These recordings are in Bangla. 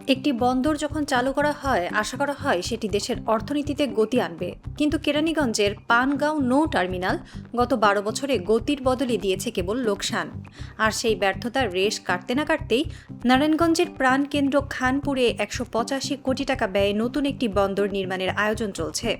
একটি বন্দর যখন চালু করা হয় আশা করা হয় সেটি দেশের অর্থনীতিতে গতি আনবে, কিন্তু কেরানীগঞ্জের পানগাঁও নৌ টার্মিনাল গত ১২ বছরে গতির বদলে দিয়েছে কেবল লোকসান। আর সেই ব্যর্থতার রেশ কাটতে না কাটতেই নারায়ণগঞ্জের প্রাণকেন্দ্র খানপুরে ১৮৫ কোটি টাকা ব্যয়ে নতুন একটি বন্দর নির্মাণের আয়োজন চলছে।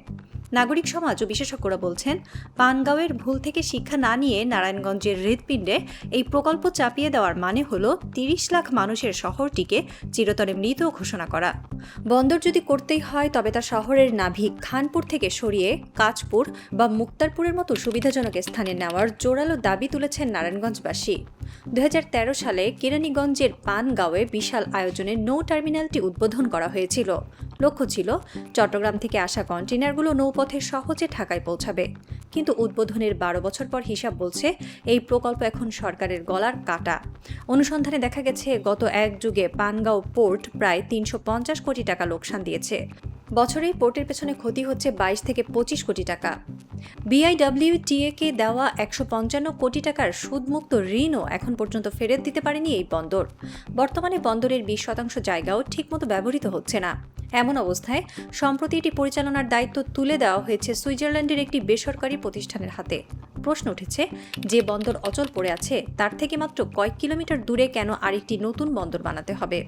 নাগরিক সমাজ ও বিশেষজ্ঞরা বলছেন, পানগাঁওয়ের ভুল থেকে শিক্ষা না নিয়ে নারায়ণগঞ্জের হৃৎপিণ্ডে এই প্রকল্প চাপিয়ে দেওয়ার মানে হল ৩০ লাখ মানুষের শহরটিকে চিরতরে মৃত ঘোষণা করা। বন্দর যদি করতেই হয় তবে তা শহরের নাভি খানপুর থেকে সরিয়ে কাঁচপুর বা মুক্তারপুরের মতো সুবিধাজনক স্থানে নেওয়ার জোরালো দাবি তুলেছেন নারায়ণগঞ্জবাসী। ২০১৩ সালে কেরানীগঞ্জের পানগাঁওয়ে বিশাল আয়োজনে নৌ টার্মিনালটি উদ্বোধন করা হয়েছিল। লক্ষ্য ছিল চট্টগ্রাম থেকে আসা কন্টেইনারগুলো নৌপথে সহজে ঢাকায় পৌঁছাবে। কিন্তু উদ্বোধনের ১২ বছর পর হিসাব বলছে এই প্রকল্প এখন সরকারের গলার কাটা। অনুসন্ধানে দেখা গেছে গত এক যুগে পানগাঁও পোর্ট প্রায় ৩৫০ কোটি টাকা লোকসান দিয়েছে। বছরেই পোর্টের পেছনে ক্ষতি হচ্ছে ২২ থেকে ২৫ কোটি টাকা। বিআইডব্লিউটিএ-কে দেওয়া ১৫৫ কোটি টাকার সুদমুক্ত ঋণও এখন পর্যন্ত ফেরত দিতে পারেনি এই বন্দর। বর্তমানে বন্দরের ২০% জায়গাও ঠিকমতো ব্যবহৃত হচ্ছে না। এমন অবস্থায় সম্প্রতি এটি পরিচালনার দায়িত্ব তুলে দেওয়া হয়েছে সুইজারল্যান্ডের একটি বেসরকারি প্রতিষ্ঠানের হাতে। প্রশ্ন উঠেছে, যে বন্দর অচল পড়ে আছে তার থেকে মাত্র কয়েক কিলোমিটার দূরে কেন আরেকটি নতুন বন্দর বানাতে হবে?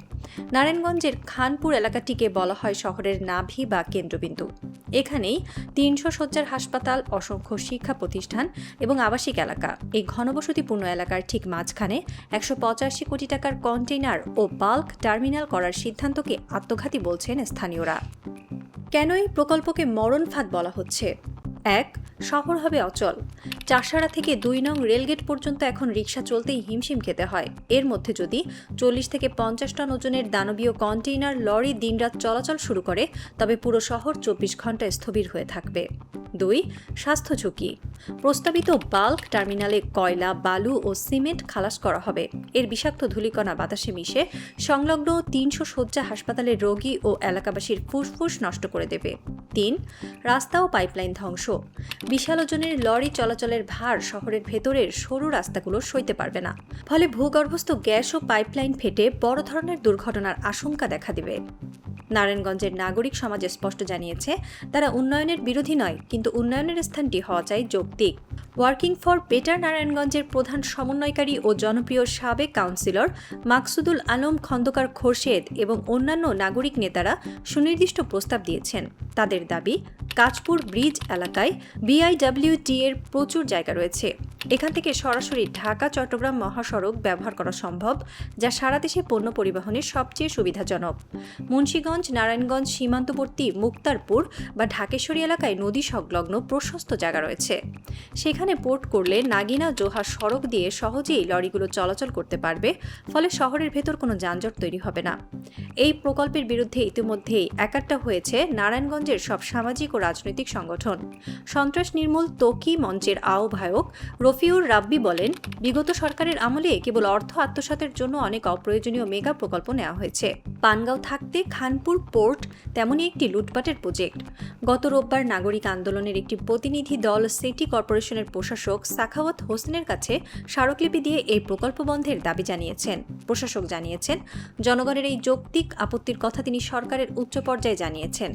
নারায়ণগঞ্জের খানপুর এলাকাটিকে বলা হয় শহরের নাভি বা কেন্দ্রবিন্দু। এখানেই ৩০০ শয্যার হাসপাতাল, অসংখ্য শিক্ষা প্রতিষ্ঠান এবং আবাসিক এলাকা। এই ঘনবসতিপূর্ণ এলাকার ঠিক মাঝখানে ১৮৫ কোটি টাকার কন্টেইনার ও বাল্ক টার্মিনাল করার সিদ্ধান্তকে আত্মঘাতী বলছেন স্থানীয়রা। কেন এই প্রকল্পকে মরণ ফাঁদ বলা হচ্ছে? ১. শহর হবে অচল। চাষাড়া থেকে ২ নং রেলগেট পর্যন্ত এখন রিকশা চলতেই হিমশিম খেতে হয়। এর মধ্যে যদি ৪০ থেকে ৫০ টন ওজনের দানবীয় কন্টেইনার লরি দিনরাত চলাচল শুরু করে তবে পুরো শহর ২৪ ঘন্টা স্থবির হয়ে থাকবে। ২. স্বাস্থ্য ঝুঁকি। প্রস্তাবিত বাল্ক টার্মিনালে কয়লা, বালু ও সিমেন্ট খালাস করা হবে। এর বিষাক্ত ধূলিকণা বাতাসে মিশে সংলগ্ন ৩০০ শয্যা হাসপাতালের রোগী ও এলাকাবাসীর ফুসফুস নষ্ট করে দেবে। ৩. রাস্তা ও পাইপলাইন ধ্বংস। বিশাল ওজনের লরি চলাচলের ভার শহরের ভেতরের সরু রাস্তাগুলো সইতে পারবে না। ফলে ভূগর্ভস্থ গ্যাস ও পাইপলাইন ফেটে বড় ধরনের দুর্ঘটনার আশঙ্কা দেখা দেবে। নারায়ণগঞ্জের নাগরিক সমাজ স্পষ্ট জানিয়েছে, তারা উন্নয়নের বিরোধী নয়, কিন্তু উন্নয়নের স্থানটি হওয়া চাই যৌক্তিক। ওয়ার্কিং ফর বেটার নারায়ণগঞ্জের প্রধান সমন্বয়কারী ও জনপ্রিয় সাবেক কাউন্সিলর মাকসুদুল আলম খন্দকার খোরশেদ এবং অন্যান্য নাগরিক নেতারা সুনির্দিষ্ট প্রস্তাব দিয়েছেন। তাদের দাবি, কাঁচপুর ব্রিজ এলাকায় বিআইডব্লিউটি-এর প্রচুর জায়গা রয়েছে। এখান থেকে সরাসরি ঢাকা চট্টগ্রাম মহাসড়ক ব্যবহার করা সম্ভব, যা সারা দেশে পণ্য পরিবহনের সবচেয়ে সুবিধাজনক। মুন্সিগঞ্জ, নারায়ণগঞ্জ সীমান্তবর্তী মুক্তারপুর বা ঢাকেশ্বরী এলাকায় নদী সংলগ্ন প্রশস্ত জায়গা রয়েছে। সেখানে পোর্ট করলে নাগিনা জোহা সড়ক দিয়ে সহজেই লরিগুলো চলাচল করতে পারবে, ফলে শহরের ভেতর কোনো যানজট তৈরি হবে না। এই প্রকল্পের বিরুদ্ধে ইতিমধ্যেই একাট্টা হয়েছে নারায়ণগঞ্জের সব সামাজিক ও রাজনৈতিক সংগঠন। সন্ত্রাস নির্মূল ত্বকী মঞ্চের আহ্বায়ক রফিউর রাব্বি বলেন, বিগত সরকারের আমলে কেবল অর্থ আত্মসাতের জন্য অনেক অপ্রয়োজনীয় মেগা প্রকল্প নেওয়া হয়েছে। পানগাঁও থাকতে খানপুর পোর্ট তেমনই একটি লুটপাটের প্রজেক্ট। গত রোববার নাগরিক আন্দোলনের একটি প্রতিনিধি দল সিটি কর্পোরেশনের প্রশাসক সাখাওয়াত হোসেনের কাছে স্মারকলিপি দিয়ে এই প্রকল্প বন্ধের দাবি জানিয়েছেন। প্রশাসক জানিয়েছেন, জনগণের এই যৌক্তিক আপত্তির কথা তিনি সরকারের উচ্চ পর্যায়ে জানিয়েছেন।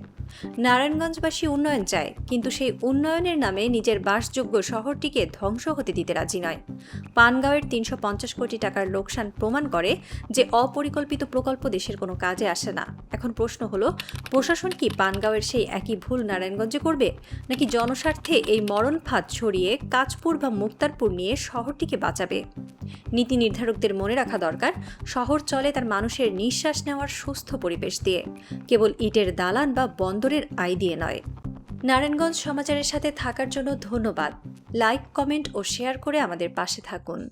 নারায়ণগঞ্জবাসী উন্নয়ন চায়, কিন্তু সেই উন্নয়নের নামে নিজের বাসযোগ্য শহরটিকে ধ্বংস হতে দিতে রাজি নয়। পানগাঁওয়ের ৩৫০ কোটি টাকার লোকসান প্রমাণ করে যে অপরিকল্পিত প্রকল্প দেশের কোনো কাজে আসে না। এখন প্রশ্ন হলো, প্রশাসন কি পানগাঁওয়ের সেই একই ভুল নারায়ণগঞ্জে করবে, নাকি জনস্বার্থে এই মরণ ফাঁদ ছড়িয়ে কাঁচপুর বা মুক্তারপুর নিয়ে শহরটিকে বাঁচাবে? নীতি নির্ধারকদের মনে রাখা দরকার, শহর চলে তার মানুষের নিঃশ্বাস নেওয়ার সুস্থ পরিবেশ দিয়ে, কেবল ইটের দালান বা বন্দরের আয় দিয়ে নয়। নারায়ণগঞ্জ সমাচারের সাথে থাকার জন্য ধন্যবাদ। লাইক, কমেন্ট ও শেয়ার করে আমাদের পাশে থাকুন।